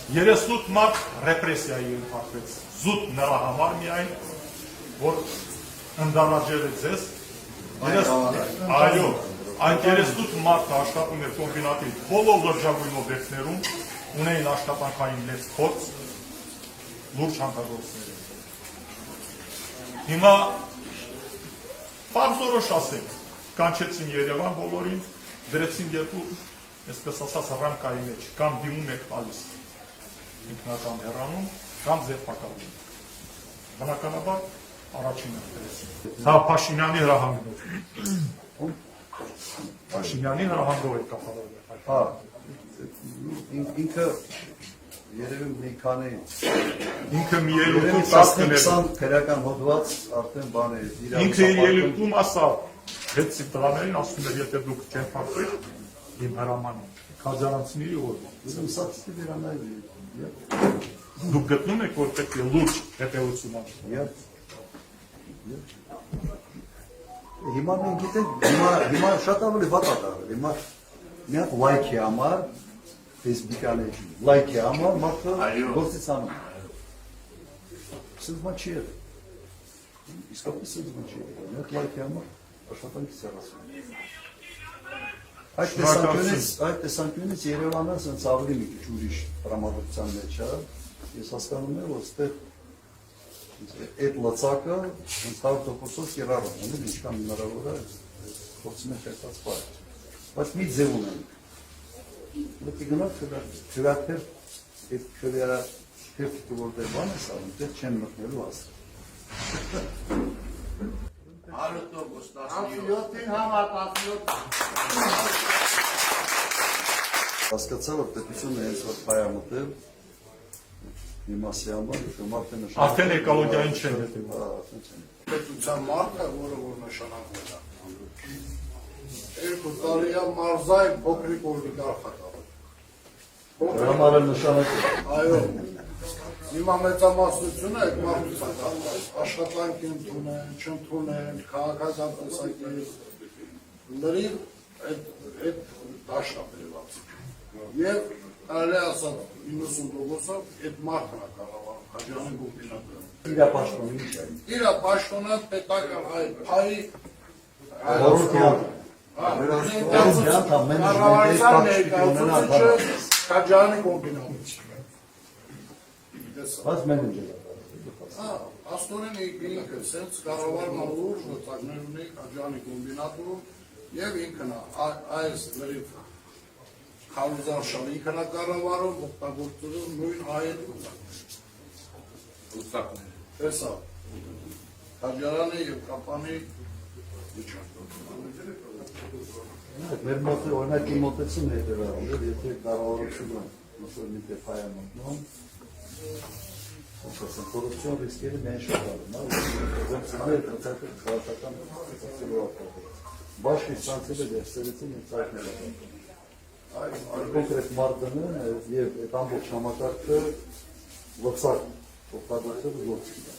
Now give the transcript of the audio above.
38 մարդ ռեպրեսիայի ենթարկվեց, զուտ նրա համար միայն, որ ընդանաջել է ձեզ, այո, այն 38 մարդ աշխատում էր կոմբինատի բոլոր լրջագույն օբյեկտներում, ունեին աշխատանքային մեծ փորձ, լուրջ հանքագործներ։ Հիմա պարզորոշ ասենք, կանչեցին Երևան բոլորին, դրեցին երկու, այսպես ասած, ռամկայի մեջ, կամ դիմում եք տալիս ինքնական հեռանում, կամ ձերբակալում։ Բնականաբար առաջինը դրեցին։ Դա Փաշինյանի հրահանգով։ Փաշինյանի հրահանգով է կապարվել։ Հա, ինքը երևի մի քանի ինքը մի ելույթում 10 քրական հոդված արդեն բան է։ Ինքը իր ելույթում ասա, հետ սիպտղաներին ասում էր, եթե դուք չեն փակվի, իմ հրամանը, Քաջարանցիների օրվա։ Սացի վերանայր։ Դուք գտնում եք, որ պետք է լուրջ հետևություն անել։ Հիմա մենք գիտենք, հիմա շատ ավելի վատ է դառել։ Հիմա մի հատ լայքի համար, Facebook-անի լայքի համար մարդը գործից անում։ Սենց չի եղել։ Իսկապես սենց չի եղել։ Մի հատ լայքի համար աշխատանքից հեռացում։ Այդ տեսանկյունից Երևանը սենց ավելի մի քիչ ուրիշ տրամադրության մեջ է։ Ես հասկանում եմ, որ այստեղ այդ լծակը 100%-ով կիրառում է, ինչքան հնարավոր է փորձում է շերտած բայ։ Բայց մի ձև ունենք։ Պետք է գնալ քվեաթեր, այդ քվեաթերը որտեղ բան է սարում, դեռ չեն մտնելու ասել։ Հասկացա, որ պետությունը հենց որ պայամտել Իմասի համար, մարդը նշանակել։ Արդեն էկոլոգիային չեն հետևում։ Պետության մարդը, որը որ նշանակվել է։ Երկու տարի է մարզային փոքրիկ օլիգարխ է տալու։ Համարը նշանակել։ Այո, հիմա մեծամասնությունը այդ մարդուց է դարձած, աշխատանք ընդունեն, չընդունեն, քաղաքական տեսակի լրիվ այդ դաշտ է բերված։ Եվ կարելի ասած 90%-ով այդ մարդն է կառավարում Քաջարյանի կոմբինատը։ Իրա պաշտոնը ինչ է։ Իրա պաշտոնը պետական այդ փայի կառավարության ներկայացուցիչը Քաջարյանի կոմբինատը։ Բայց մենեջերը։ Աստորեն ինքը սենց կառավարման լուրջ վտակներ ունի Քաջարյանի կոմբինատում եւ ինքն այս լրիվ Քարուզարշան ինքն է կառավարում, օգտագործում նույն այդ ուստակներ։ Տեսա։ Քաջարյանի եւ Կապանի Մեր մոտը օրինակ իմ մոտեցումն է դրանում, եթե կառավարությունը ոնց մի տեփայ մտնում, ասեն կոռուպցիոն ռիսկերը միայն շատ ալում, ոնց քաղաքական բաշխի ստացել է դերսերեցին ինձ կոնկրետ մարդը եւ այդ ամբողջ համակարգը լծակ օգտագործել գործի։